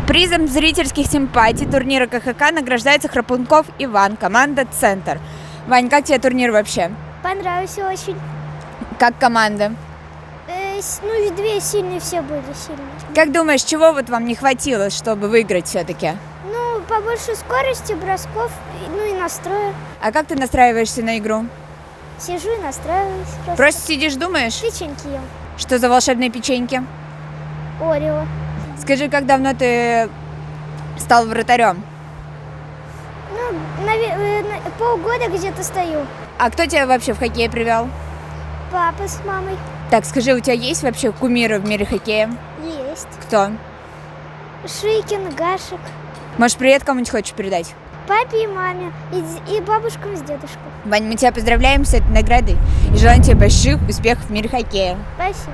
Призом зрительских симпатий турнира КХК награждается Храпунков Иван, команда «Центр». Вань, как тебе турнир вообще? Понравился очень. Как команда? Ну, две сильные, все были сильные. Как думаешь, чего вот вам не хватило, чтобы выиграть все-таки? Ну, побольше скорости, бросков, ну и настроя. А как ты настраиваешься на игру? Сижу и настраиваюсь. Просто сидишь, думаешь? Печеньки ем. Что за волшебные печеньки? Орео. Скажи, как давно ты стал вратарем? Ну, полгода где-то стою. А кто тебя вообще в хоккей привел? Папа с мамой. Так, скажи, у тебя есть вообще кумиры в мире хоккея? Есть. Кто? Шикин, Гашек. Может, привет кому-нибудь хочешь передать? Папе и маме. И бабушкам с дедушкой. Вань, мы тебя поздравляем с этой наградой и желаем тебе больших успехов в мире хоккея. Спасибо.